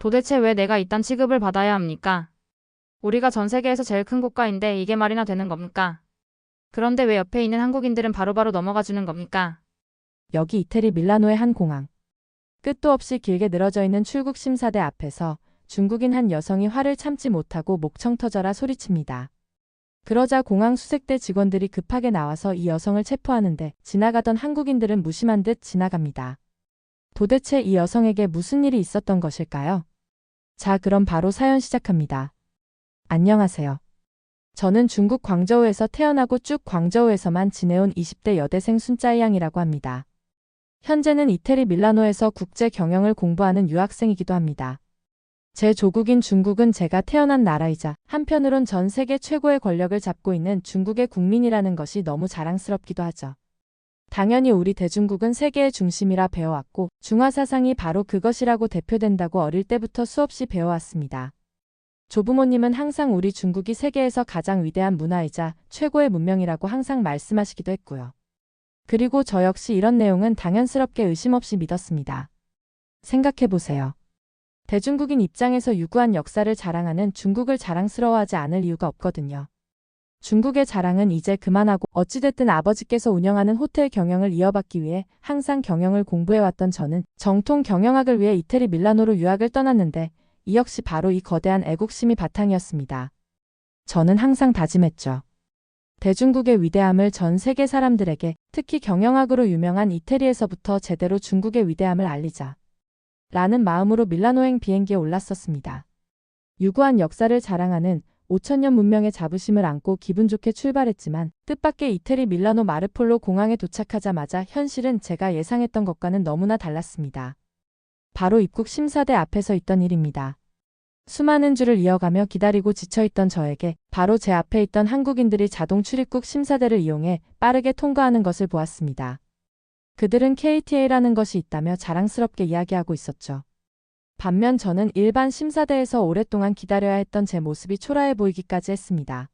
도대체 왜 내가 이딴 취급을 받아야 합니까? 우리가 전 세계에서 제일 큰 국가인데 이게 말이나 되는 겁니까? 그런데 왜 옆에 있는 한국인들은 바로바로 넘어가 주는 겁니까? 여기 이태리 밀라노의 한 공항. 끝도 없이 길게 늘어져 있는 출국 심사대 앞에서 중국인 한 여성이 화를 참지 못하고 목청 터져라 소리칩니다. 그러자 공항 수색대 직원들이 급하게 나와서 이 여성을 체포하는데 지나가던 한국인들은 무심한 듯 지나갑니다. 도대체 이 여성에게 무슨 일이 있었던 것일까요? 자, 그럼 바로 사연 시작합니다. 안녕하세요. 저는 중국 광저우에서 태어나고 쭉 광저우에서만 지내온 20대 여대생 순짜이양이라고 합니다. 현재는 이태리 밀라노에서 국제 경영을 공부하는 유학생이기도 합니다. 제 조국인 중국은 제가 태어난 나라이자 한편으론 전 세계 최고의 권력을 잡고 있는 중국의 국민이라는 것이 너무 자랑스럽기도 하죠. 당연히 우리 대중국은 세계의 중심이라 배워왔고 중화사상이 바로 그것이라고 대표된다고 어릴 때부터 수없이 배워왔습니다. 조부모님은 항상 우리 중국이 세계에서 가장 위대한 문화이자 최고의 문명이라고 항상 말씀하시기도 했고요. 그리고 저 역시 이런 내용은 당연스럽게 의심 없이 믿었습니다. 생각해보세요. 대중국인 입장에서 유구한 역사를 자랑하는 중국을 자랑스러워하지 않을 이유가 없거든요. 중국의 자랑은 이제 그만하고 어찌됐든 아버지께서 운영하는 호텔 경영을 이어받기 위해 항상 경영을 공부해왔던 저는 정통 경영학을 위해 이태리 밀라노로 유학을 떠났는데 이 역시 바로 이 거대한 애국심이 바탕이었습니다. 저는 항상 다짐했죠. 대중국의 위대함을 전 세계 사람들에게, 특히 경영학으로 유명한 이태리에서부터 제대로 중국의 위대함을 알리자. 라는 마음으로 밀라노행 비행기에 올랐었습니다. 유구한 역사를 자랑하는 5000년 문명의 자부심을 안고 기분 좋게 출발했지만 뜻밖의 이태리 밀라노 마르폴로 공항에 도착하자마자 현실은 제가 예상했던 것과는 너무나 달랐습니다. 바로 입국 심사대 앞에서 있던 일입니다. 수많은 줄을 이어가며 기다리고 지쳐있던 저에게 바로 제 앞에 있던 한국인들이 자동 출입국 심사대를 이용해 빠르게 통과하는 것을 보았습니다. 그들은 KTA라는 것이 있다며 자랑스럽게 이야기하고 있었죠. 반면 저는 일반 심사대에서 오랫동안 기다려야 했던 제 모습이 초라해 보이기까지 했습니다.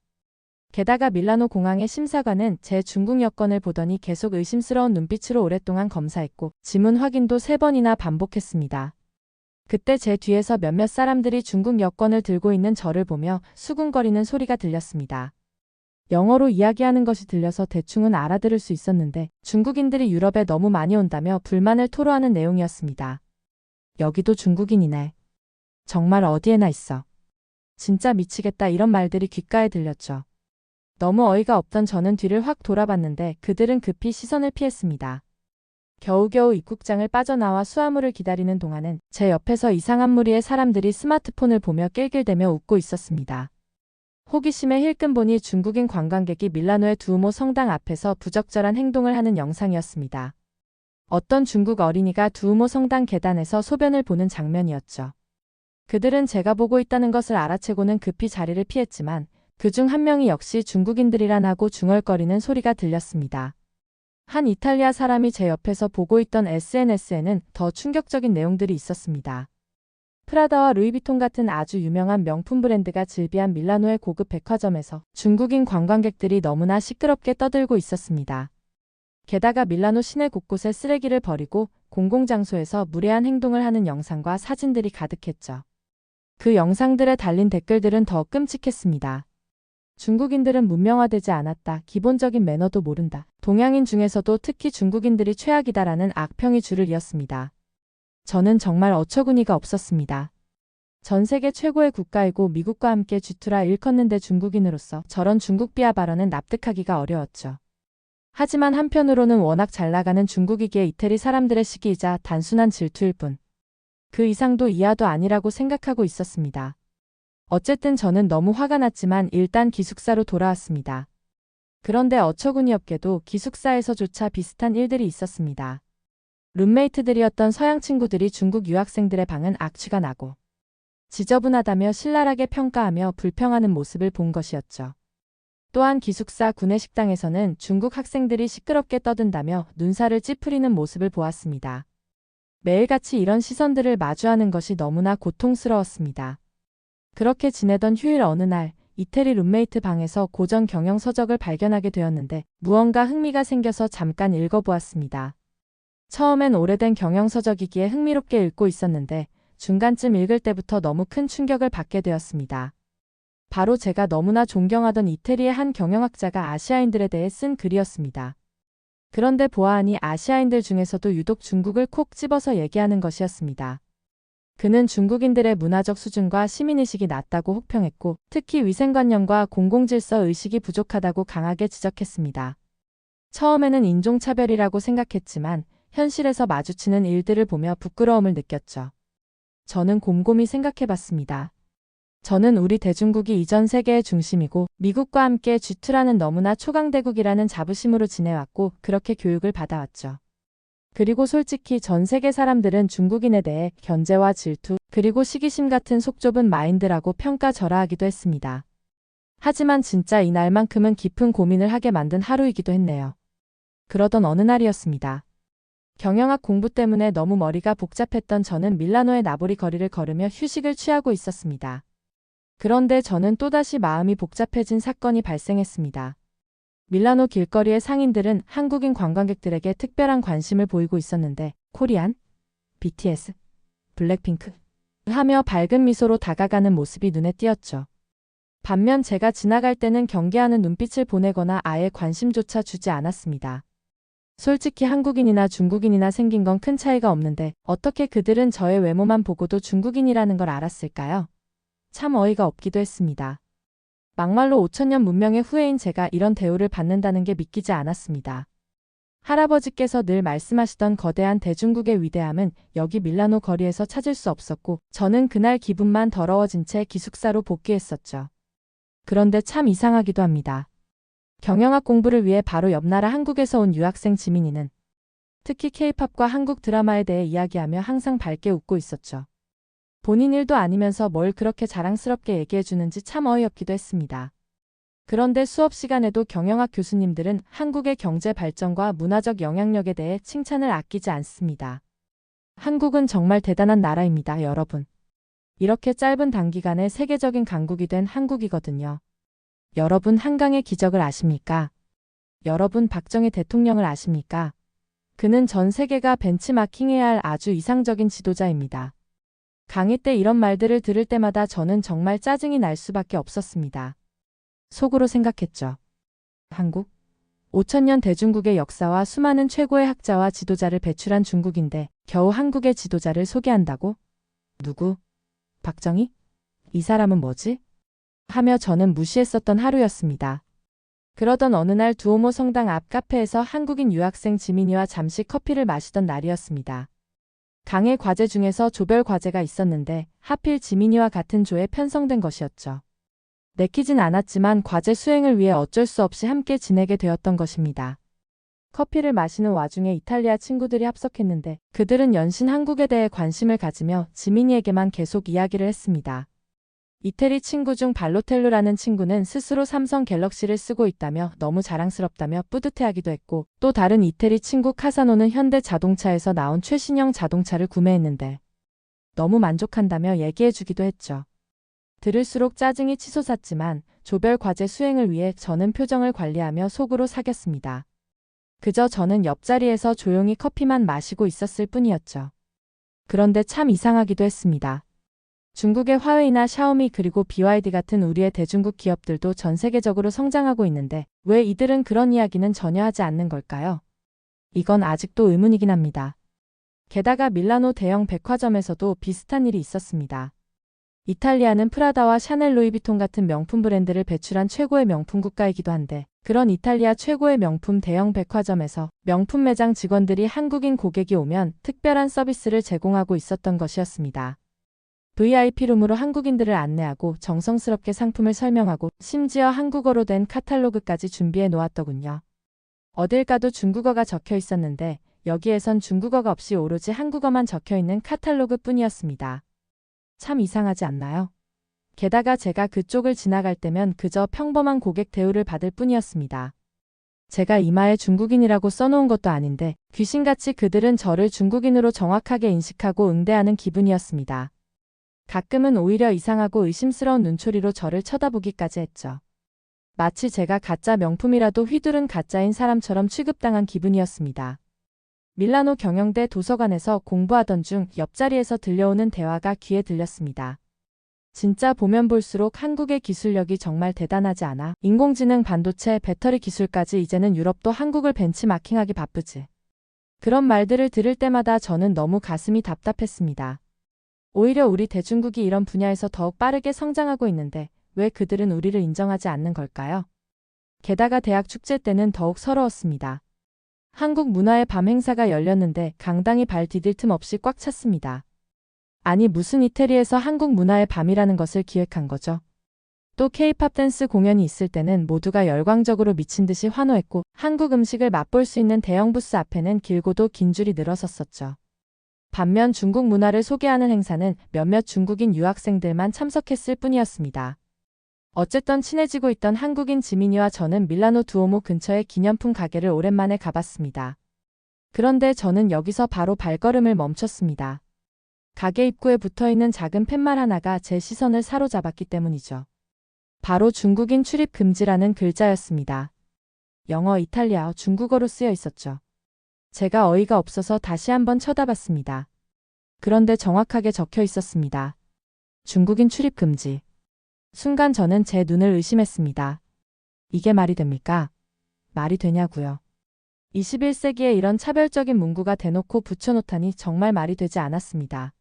게다가 밀라노 공항의 심사관은 제 중국 여권을 보더니 계속 의심스러운 눈빛으로 오랫동안 검사했고 지문 확인도 3번이나 반복했습니다. 그때 제 뒤에서 몇몇 사람들이 중국 여권을 들고 있는 저를 보며 수군거리는 소리가 들렸습니다. 영어로 이야기하는 것이 들려서 대충은 알아들을 수 있었는데 중국인들이 유럽에 너무 많이 온다며 불만을 토로하는 내용이었습니다. 여기도 중국인이네. 정말 어디에나 있어. 진짜 미치겠다, 이런 말들이 귓가에 들렸죠. 너무 어이가 없던 저는 뒤를 확 돌아봤는데 그들은 급히 시선을 피했습니다. 겨우겨우 입국장을 빠져나와 수화물을 기다리는 동안은 제 옆에서 이상한 무리의 사람들이 스마트폰을 보며 낄낄대며 웃고 있었습니다. 호기심에 힐끔 보니 중국인 관광객이 밀라노의 두오모 성당 앞에서 부적절한 행동을 하는 영상이었습니다. 어떤 중국 어린이가 두오모 성당 계단에서 소변을 보는 장면이었죠. 그들은 제가 보고 있다는 것을 알아채고는 급히 자리를 피했지만 그중 한 명이 역시 중국인들이란 하고 중얼거리는 소리가 들렸습니다. 한 이탈리아 사람이 제 옆에서 보고 있던 SNS에는 더 충격적인 내용들이 있었습니다. 프라다와 루이비통 같은 아주 유명한 명품 브랜드가 즐비한 밀라노의 고급 백화점에서 중국인 관광객들이 너무나 시끄럽게 떠들고 있었습니다. 게다가 밀라노 시내 곳곳에 쓰레기를 버리고 공공장소에서 무례한 행동을 하는 영상과 사진들이 가득했죠. 그 영상들에 달린 댓글들은 더 끔찍했습니다. 중국인들은 문명화되지 않았다. 기본적인 매너도 모른다. 동양인 중에서도 특히 중국인들이 최악이다라는 악평이 줄을 이었습니다. 저는 정말 어처구니가 없었습니다. 전 세계 최고의 국가이고 미국과 함께 G2라 일컫는데 중국인으로서 저런 중국 비하 발언은 납득하기가 어려웠죠. 하지만 한편으로는 워낙 잘 나가는 중국이기에 이태리 사람들의 시기이자 단순한 질투일 뿐. 그 이상도 이하도 아니라고 생각하고 있었습니다. 어쨌든 저는 너무 화가 났지만 일단 기숙사로 돌아왔습니다. 그런데 어처구니없게도 기숙사에서조차 비슷한 일들이 있었습니다. 룸메이트들이었던 서양 친구들이 중국 유학생들의 방은 악취가 나고 지저분하다며 신랄하게 평가하며 불평하는 모습을 본 것이었죠. 또한 기숙사 구내식당에서는 중국 학생들이 시끄럽게 떠든다며 눈살을 찌푸리는 모습을 보았습니다. 매일같이 이런 시선들을 마주하는 것이 너무나 고통스러웠습니다. 그렇게 지내던 휴일 어느 날 이태리 룸메이트 방에서 고전 경영 서적을 발견하게 되었는데 무언가 흥미가 생겨서 잠깐 읽어보았습니다. 처음엔 오래된 경영 서적이기에 흥미롭게 읽고 있었는데 중간쯤 읽을 때부터 너무 큰 충격을 받게 되었습니다. 바로 제가 너무나 존경하던 이태리의 한 경영학자가 아시아인들에 대해 쓴 글이었습니다. 그런데 보아하니 아시아인들 중에서도 유독 중국을 콕 집어서 얘기하는 것이었습니다. 그는 중국인들의 문화적 수준과 시민의식이 낮다고 혹평했고, 특히 위생관념과 공공질서 의식이 부족하다고 강하게 지적했습니다. 처음에는 인종차별이라고 생각했지만 현실에서 마주치는 일들을 보며 부끄러움을 느꼈죠. 저는 곰곰이 생각해봤습니다. 저는 우리 대중국이 이전 세계의 중심이고 미국과 함께 G2라는 너무나 초강대국이라는 자부심으로 지내왔고 그렇게 교육을 받아왔죠. 그리고 솔직히 전 세계 사람들은 중국인에 대해 견제와 질투, 그리고 시기심 같은 속 좁은 마인드라고 평가절하하기도 했습니다. 하지만 진짜 이날만큼은 깊은 고민을 하게 만든 하루이기도 했네요. 그러던 어느 날이었습니다. 경영학 공부 때문에 너무 머리가 복잡했던 저는 밀라노의 나보리 거리를 걸으며 휴식을 취하고 있었습니다. 그런데 저는 또다시 마음이 복잡해진 사건이 발생했습니다. 밀라노 길거리의 상인들은 한국인 관광객들에게 특별한 관심을 보이고 있었는데 코리안, BTS, 블랙핑크 하며 밝은 미소로 다가가는 모습이 눈에 띄었죠. 반면 제가 지나갈 때는 경계하는 눈빛을 보내거나 아예 관심조차 주지 않았습니다. 솔직히 한국인이나 중국인이나 생긴 건 큰 차이가 없는데 어떻게 그들은 저의 외모만 보고도 중국인이라는 걸 알았을까요? 참 어이가 없기도 했습니다. 막말로 5000년 문명의 후예인 제가 이런 대우를 받는다는 게 믿기지 않았습니다. 할아버지께서 늘 말씀하시던 거대한 대중국의 위대함은 여기 밀라노 거리에서 찾을 수 없었고 저는 그날 기분만 더러워진 채 기숙사로 복귀했었죠. 그런데 참 이상하기도 합니다. 경영학 공부를 위해 바로 옆 나라 한국에서 온 유학생 지민이는 특히 K-팝과 한국 드라마에 대해 이야기하며 항상 밝게 웃고 있었죠. 본인 일도 아니면서 뭘 그렇게 자랑스럽게 얘기해주는지 참 어이없기도 했습니다. 그런데 수업 시간에도 경영학 교수님들은 한국의 경제 발전과 문화적 영향력에 대해 칭찬을 아끼지 않습니다. 한국은 정말 대단한 나라입니다, 여러분. 이렇게 짧은 단기간에 세계적인 강국이 된 한국이거든요. 여러분 한강의 기적을 아십니까? 여러분 박정희 대통령을 아십니까? 그는 전 세계가 벤치마킹해야 할 아주 이상적인 지도자입니다. 강의 때 이런 말들을 들을 때마다 저는 정말 짜증이 날 수밖에 없었습니다. 속으로 생각했죠. 한국? 5000년 대중국의 역사와 수많은 최고의 학자와 지도자를 배출한 중국인데 겨우 한국의 지도자를 소개한다고? 누구? 박정희? 이 사람은 뭐지? 하며 저는 무시했었던 하루였습니다. 그러던 어느 날 두오모 성당 앞 카페에서 한국인 유학생 지민이와 잠시 커피를 마시던 날이었습니다. 강의 과제 중에서 조별 과제가 있었는데 하필 지민이와 같은 조에 편성된 것이었죠. 내키진 않았지만 과제 수행을 위해 어쩔 수 없이 함께 지내게 되었던 것입니다. 커피를 마시는 와중에 이탈리아 친구들이 합석했는데 그들은 연신 한국에 대해 관심을 가지며 지민이에게만 계속 이야기를 했습니다. 이태리 친구 중 발로텔로라는 친구는 스스로 삼성 갤럭시를 쓰고 있다며 너무 자랑스럽다며 뿌듯해하기도 했고 또 다른 이태리 친구 카사노는 현대 자동차에서 나온 최신형 자동차를 구매했는데 너무 만족한다며 얘기해주기도 했죠. 들을수록 짜증이 치솟았지만 조별 과제 수행을 위해 저는 표정을 관리하며 속으로 사겼습니다. 그저 저는 옆자리에서 조용히 커피만 마시고 있었을 뿐이었죠. 그런데 참 이상하기도 했습니다. 중국의 화웨이나 샤오미 그리고 BYD 같은 우리의 대중국 기업들도 전 세계적으로 성장하고 있는데 왜 이들은 그런 이야기는 전혀 하지 않는 걸까요? 이건 아직도 의문이긴 합니다. 게다가 밀라노 대형 백화점에서도 비슷한 일이 있었습니다. 이탈리아는 프라다와 샤넬 루이비통 같은 명품 브랜드를 배출한 최고의 명품 국가이기도 한데 그런 이탈리아 최고의 명품 대형 백화점에서 명품 매장 직원들이 한국인 고객이 오면 특별한 서비스를 제공하고 있었던 것이었습니다. VIP룸으로 한국인들을 안내하고 정성스럽게 상품을 설명하고 심지어 한국어로 된 카탈로그까지 준비해 놓았더군요. 어딜 가도 중국어가 적혀 있었는데 여기에선 중국어가 없이 오로지 한국어만 적혀 있는 카탈로그 뿐이었습니다. 참 이상하지 않나요? 게다가 제가 그쪽을 지나갈 때면 그저 평범한 고객 대우를 받을 뿐이었습니다. 제가 이마에 중국인이라고 써놓은 것도 아닌데 귀신같이 그들은 저를 중국인으로 정확하게 인식하고 응대하는 기분이었습니다. 가끔은 오히려 이상하고 의심스러운 눈초리로 저를 쳐다보기까지 했죠. 마치 제가 가짜 명품이라도 휘두른 가짜인 사람처럼 취급당한 기분이었습니다. 밀라노 경영대 도서관에서 공부하던 중 옆자리에서 들려오는 대화가 귀에 들렸습니다. 진짜 보면 볼수록 한국의 기술력이 정말 대단하지 않아? 인공지능, 반도체, 배터리 기술까지 이제는 유럽도 한국을 벤치마킹하기 바쁘지. 그런 말들을 들을 때마다 저는 너무 가슴이 답답했습니다. 오히려 우리 대중국이 이런 분야에서 더욱 빠르게 성장하고 있는데 왜 그들은 우리를 인정하지 않는 걸까요? 게다가 대학 축제 때는 더욱 서러웠습니다. 한국 문화의 밤 행사가 열렸는데 강당이 발 디딜 틈 없이 꽉 찼습니다. 아니 무슨 이태리에서 한국 문화의 밤이라는 것을 기획한 거죠. 또 K-팝 댄스 공연이 있을 때는 모두가 열광적으로 미친 듯이 환호했고 한국 음식을 맛볼 수 있는 대형 부스 앞에는 길고도 긴 줄이 늘어섰었죠. 반면 중국 문화를 소개하는 행사는 몇몇 중국인 유학생들만 참석했을 뿐이었습니다. 어쨌든 친해지고 있던 한국인 지민이와 저는 밀라노 두오모 근처의 기념품 가게를 오랜만에 가봤습니다. 그런데 저는 여기서 바로 발걸음을 멈췄습니다. 가게 입구에 붙어있는 작은 팻말 하나가 제 시선을 사로잡았기 때문이죠. 바로 중국인 출입 금지라는 글자였습니다. 영어, 이탈리아어, 중국어로 쓰여 있었죠. 제가 어이가 없어서 다시 한번 쳐다봤습니다. 그런데 정확하게 적혀 있었습니다. 중국인 출입 금지. 순간 저는 제 눈을 의심했습니다. 이게 말이 됩니까? 말이 되냐고요. 21세기에 이런 차별적인 문구가 대놓고 붙여놓다니 정말 말이 되지 않았습니다.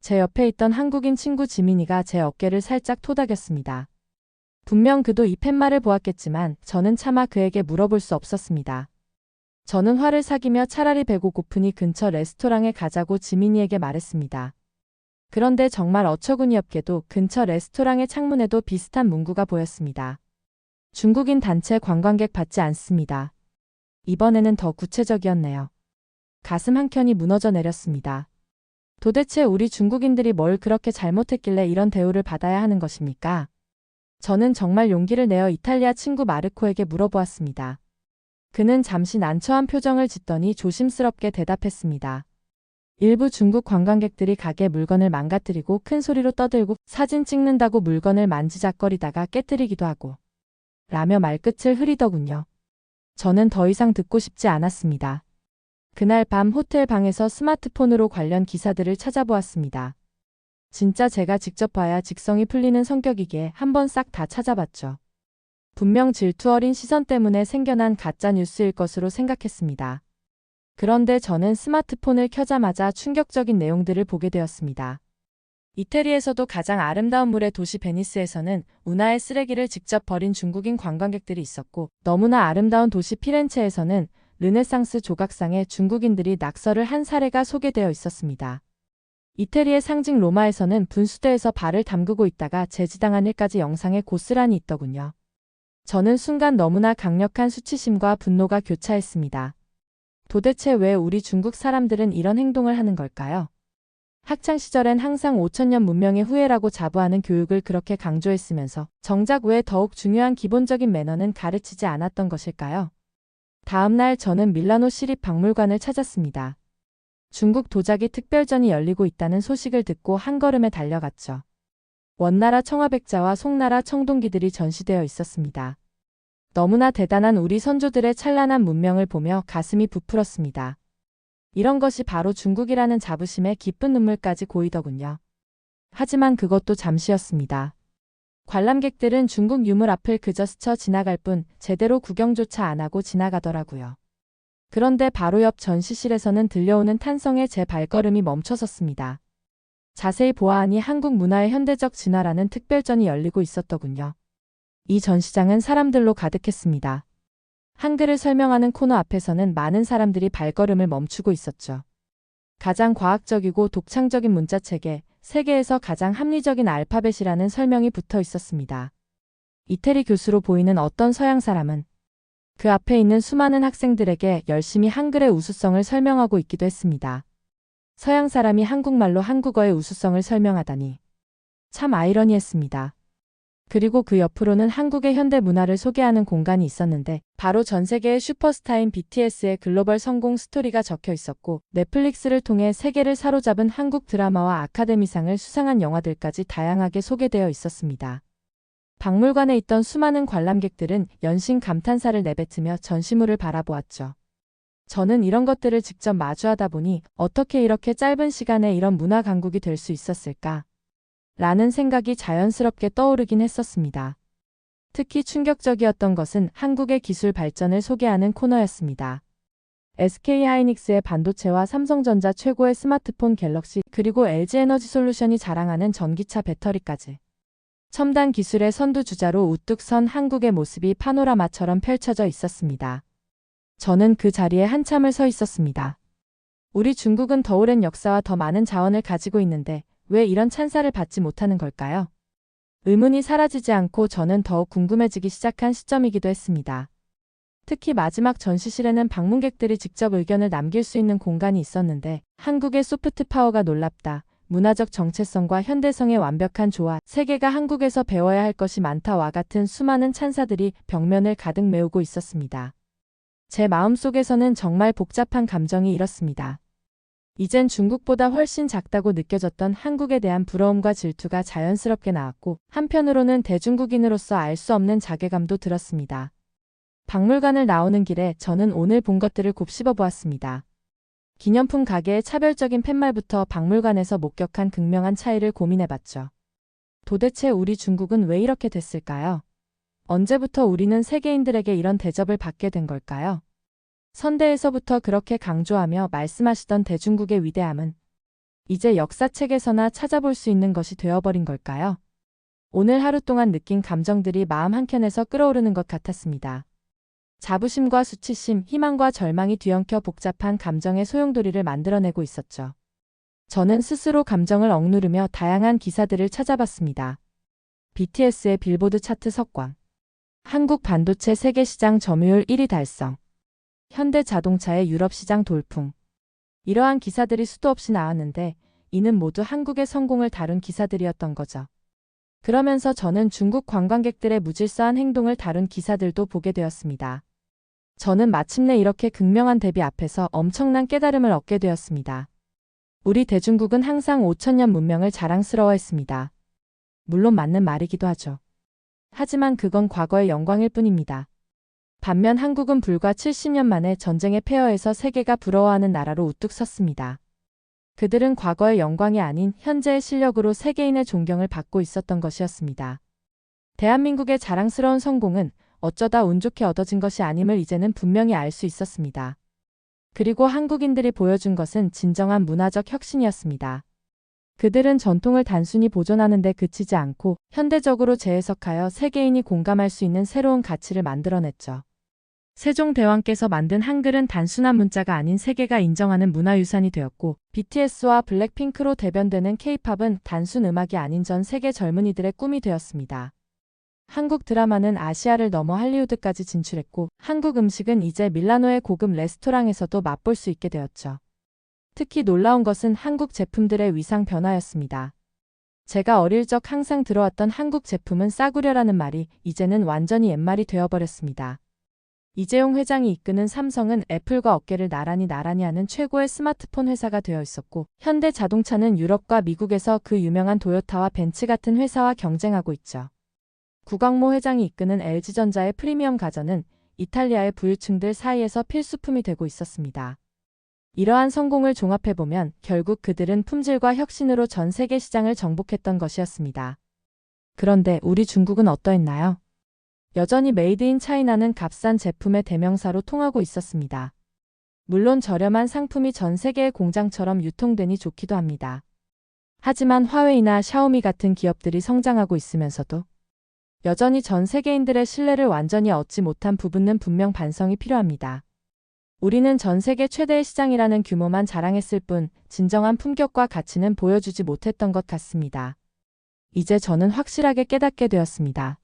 제 옆에 있던 한국인 친구 지민이가 제 어깨를 살짝 토닥였습니다. 분명 그도 이 팻말을 보았겠지만 저는 차마 그에게 물어볼 수 없었습니다. 저는 화를 삭이며 차라리 배고 고프니 근처 레스토랑에 가자고 지민이에게 말했습니다. 그런데 정말 어처구니 없게도 근처 레스토랑의 창문에도 비슷한 문구가 보였습니다. 중국인 단체 관광객 받지 않습니다. 이번에는 더 구체적이었네요. 가슴 한켠이 무너져 내렸습니다. 도대체 우리 중국인들이 뭘 그렇게 잘못했길래 이런 대우를 받아야 하는 것입니까? 저는 정말 용기를 내어 이탈리아 친구 마르코에게 물어보았습니다. 그는 잠시 난처한 표정을 짓더니 조심스럽게 대답했습니다. 일부 중국 관광객들이 가게 물건을 망가뜨리고 큰 소리로 떠들고 사진 찍는다고 물건을 만지작거리다가 깨뜨리기도 하고 라며 말끝을 흐리더군요. 저는 더 이상 듣고 싶지 않았습니다. 그날 밤 호텔 방에서 스마트폰으로 관련 기사들을 찾아보았습니다. 진짜 제가 직접 봐야 직성이 풀리는 성격이기에 한번 싹 다 찾아봤죠. 분명 질투 어린 시선 때문에 생겨난 가짜 뉴스일 것으로 생각했습니다. 그런데 저는 스마트폰을 켜자마자 충격적인 내용들을 보게 되었습니다. 이태리에서도 가장 아름다운 물의 도시 베니스에서는 운하의 쓰레기를 직접 버린 중국인 관광객들이 있었고 너무나 아름다운 도시 피렌체에서는 르네상스 조각상에 중국인들이 낙서를 한 사례가 소개되어 있었습니다. 이태리의 상징 로마에서는 분수대에서 발을 담그고 있다가 제지당한 일까지 영상에 고스란히 있더군요. 저는 순간 너무나 강력한 수치심과 분노가 교차했습니다. 도대체 왜 우리 중국 사람들은 이런 행동을 하는 걸까요? 학창시절엔 항상 5000년 문명의 후예라고 자부하는 교육을 그렇게 강조했으면서 정작 왜 더욱 중요한 기본적인 매너는 가르치지 않았던 것일까요? 다음 날 저는 밀라노 시립박물관을 찾았습니다. 중국 도자기 특별전이 열리고 있다는 소식을 듣고 한 걸음에 달려갔죠. 원나라 청화백자와 송나라 청동기들이 전시되어 있었습니다. 너무나 대단한 우리 선조들의 찬란한 문명을 보며 가슴이 부풀었습니다. 이런 것이 바로 중국이라는 자부심에 기쁜 눈물까지 고이더군요. 하지만 그것도 잠시였습니다. 관람객들은 중국 유물 앞을 그저 스쳐 지나갈 뿐 제대로 구경조차 안 하고 지나가더라고요. 그런데 바로 옆 전시실에서는 들려오는 탄성에 제 발걸음이 멈춰섰습니다. 자세히 보아하니 한국 문화의 현대적 진화라는 특별전이 열리고 있었더군요. 이 전시장은 사람들로 가득했습니다. 한글을 설명하는 코너 앞에서는 많은 사람들이 발걸음을 멈추고 있었죠. 가장 과학적이고 독창적인 문자체계, 세계에서 가장 합리적인 알파벳이라는 설명이 붙어 있었습니다. 이태리 교수로 보이는 어떤 서양 사람은 그 앞에 있는 수많은 학생들에게 열심히 한글의 우수성을 설명하고 있기도 했습니다. 서양 사람이 한국말로 한국어의 우수성을 설명하다니 참 아이러니했습니다. 그리고 그 옆으로는 한국의 현대 문화를 소개하는 공간이 있었는데 바로 전 세계의 슈퍼스타인 BTS의 글로벌 성공 스토리가 적혀 있었고 넷플릭스를 통해 세계를 사로잡은 한국 드라마와 아카데미상을 수상한 영화들까지 다양하게 소개되어 있었습니다. 박물관에 있던 수많은 관람객들은 연신 감탄사를 내뱉으며 전시물을 바라보았죠. 저는 이런 것들을 직접 마주하다 보니 어떻게 이렇게 짧은 시간에 이런 문화 강국이 될 수 있었을까? 라는 생각이 자연스럽게 떠오르긴 했었습니다. 특히 충격적이었던 것은 한국의 기술 발전을 소개하는 코너였습니다. SK하이닉스의 반도체와 삼성전자 최고의 스마트폰 갤럭시 그리고 LG에너지솔루션이 자랑하는 전기차 배터리까지. 첨단 기술의 선두주자로 우뚝 선 한국의 모습이 파노라마처럼 펼쳐져 있었습니다. 저는 그 자리에 한참을 서 있었습니다. 우리 중국은 더 오랜 역사와 더 많은 자원을 가지고 있는데 왜 이런 찬사를 받지 못하는 걸까요? 의문이 사라지지 않고 저는 더욱 궁금해지기 시작한 시점이기도 했습니다. 특히 마지막 전시실에는 방문객들이 직접 의견을 남길 수 있는 공간이 있었는데 한국의 소프트 파워가 놀랍다. 문화적 정체성과 현대성의 완벽한 조화, 세계가 한국에서 배워야 할 것이 많다와 같은 수많은 찬사들이 벽면을 가득 메우고 있었습니다. 제 마음속에서는 정말 복잡한 감정이 일었습니다. 이젠 중국보다 훨씬 작다고 느껴졌던 한국에 대한 부러움과 질투가 자연스럽게 나왔고 한편으로는 대중국인으로서 알 수 없는 자괴감도 들었습니다. 박물관을 나오는 길에 저는 오늘 본 것들을 곱씹어 보았습니다. 기념품 가게의 차별적인 팻말부터 박물관에서 목격한 극명한 차이를 고민해봤죠. 도대체 우리 중국은 왜 이렇게 됐을까요? 언제부터 우리는 세계인들에게 이런 대접을 받게 된 걸까요? 선대에서부터 그렇게 강조하며 말씀하시던 대중국의 위대함은 이제 역사책에서나 찾아볼 수 있는 것이 되어버린 걸까요? 오늘 하루 동안 느낀 감정들이 마음 한켠에서 끓어오르는 것 같았습니다. 자부심과 수치심, 희망과 절망이 뒤엉켜 복잡한 감정의 소용돌이를 만들어내고 있었죠. 저는 스스로 감정을 억누르며 다양한 기사들을 찾아봤습니다. BTS의 빌보드 차트 석광, 한국 반도체 세계시장 점유율 1위 달성, 현대자동차의 유럽시장 돌풍. 이러한 기사들이 수도 없이 나왔는데 이는 모두 한국의 성공을 다룬 기사들이었던 거죠. 그러면서 저는 중국 관광객들의 무질서한 행동을 다룬 기사들도 보게 되었습니다. 저는 마침내 이렇게 극명한 대비 앞에서 엄청난 깨달음을 얻게 되었습니다. 우리 대중국은 항상 5000년 문명을 자랑스러워했습니다. 물론 맞는 말이기도 하죠. 하지만 그건 과거의 영광일 뿐입니다. 반면 한국은 불과 70년 만에 전쟁의 폐허에서 세계가 부러워하는 나라로 우뚝 섰습니다. 그들은 과거의 영광이 아닌 현재의 실력으로 세계인의 존경을 받고 있었던 것이었습니다. 대한민국의 자랑스러운 성공은 어쩌다 운 좋게 얻어진 것이 아님을 이제는 분명히 알 수 있었습니다. 그리고 한국인들이 보여준 것은 진정한 문화적 혁신이었습니다. 그들은 전통을 단순히 보존하는 데 그치지 않고 현대적으로 재해석하여 세계인이 공감할 수 있는 새로운 가치를 만들어냈죠. 세종대왕께서 만든 한글은 단순한 문자가 아닌 세계가 인정하는 문화유산이 되었고 BTS와 블랙핑크로 대변되는 K-팝은 단순 음악이 아닌 전 세계 젊은이들의 꿈이 되었습니다. 한국 드라마는 아시아를 넘어 할리우드까지 진출했고 한국 음식은 이제 밀라노의 고급 레스토랑에서도 맛볼 수 있게 되었죠. 특히 놀라운 것은 한국 제품들의 위상 변화였습니다. 제가 어릴 적 항상 들어왔던 한국 제품은 싸구려라는 말이 이제는 완전히 옛말이 되어버렸습니다. 이재용 회장이 이끄는 삼성은 애플과 어깨를 나란히 하는 최고의 스마트폰 회사가 되어 있었고 현대자동차는 유럽과 미국에서 그 유명한 도요타와 벤츠 같은 회사와 경쟁하고 있죠. 구광모 회장이 이끄는 LG전자의 프리미엄 가전은 이탈리아의 부유층들 사이에서 필수품이 되고 있었습니다. 이러한 성공을 종합해보면 결국 그들은 품질과 혁신으로 전 세계 시장을 정복했던 것이었습니다. 그런데 우리 중국은 어떠했나요? 여전히 메이드 인 차이나는 값싼 제품의 대명사로 통하고 있었습니다. 물론 저렴한 상품이 전 세계의 공장처럼 유통되니 좋기도 합니다. 하지만 화웨이나 샤오미 같은 기업들이 성장하고 있으면서도 여전히 전 세계인들의 신뢰를 완전히 얻지 못한 부분은 분명 반성이 필요합니다. 우리는 전 세계 최대의 시장이라는 규모만 자랑했을 뿐 진정한 품격과 가치는 보여주지 못했던 것 같습니다. 이제 저는 확실하게 깨닫게 되었습니다.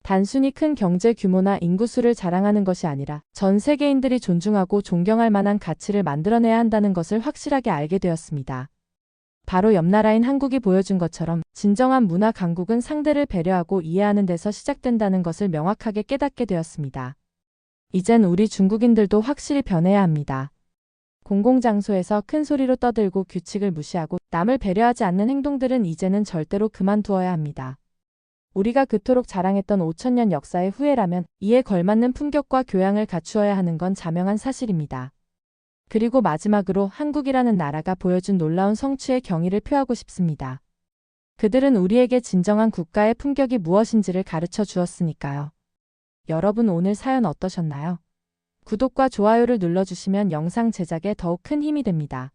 단순히 큰 경제 규모나 인구수를 자랑하는 것이 아니라 전 세계인들이 존중하고 존경할 만한 가치를 만들어내야 한다는 것을 확실하게 알게 되었습니다. 바로 옆 나라인 한국이 보여준 것처럼 진정한 문화 강국은 상대를 배려하고 이해하는 데서 시작된다는 것을 명확하게 깨닫게 되었습니다. 이젠 우리 중국인들도 확실히 변해야 합니다. 공공장소에서 큰 소리로 떠들고 규칙을 무시하고 남을 배려하지 않는 행동들은 이제는 절대로 그만두어야 합니다. 우리가 그토록 자랑했던 5000년 역사의 후예라면 이에 걸맞는 품격과 교양을 갖추어야 하는 건 자명한 사실입니다. 그리고 마지막으로 한국이라는 나라가 보여준 놀라운 성취의 경의를 표하고 싶습니다. 그들은 우리에게 진정한 국가의 품격이 무엇인지를 가르쳐 주었으니까요. 여러분 오늘 사연 어떠셨나요? 구독과 좋아요를 눌러주시면 영상 제작에 더욱 큰 힘이 됩니다.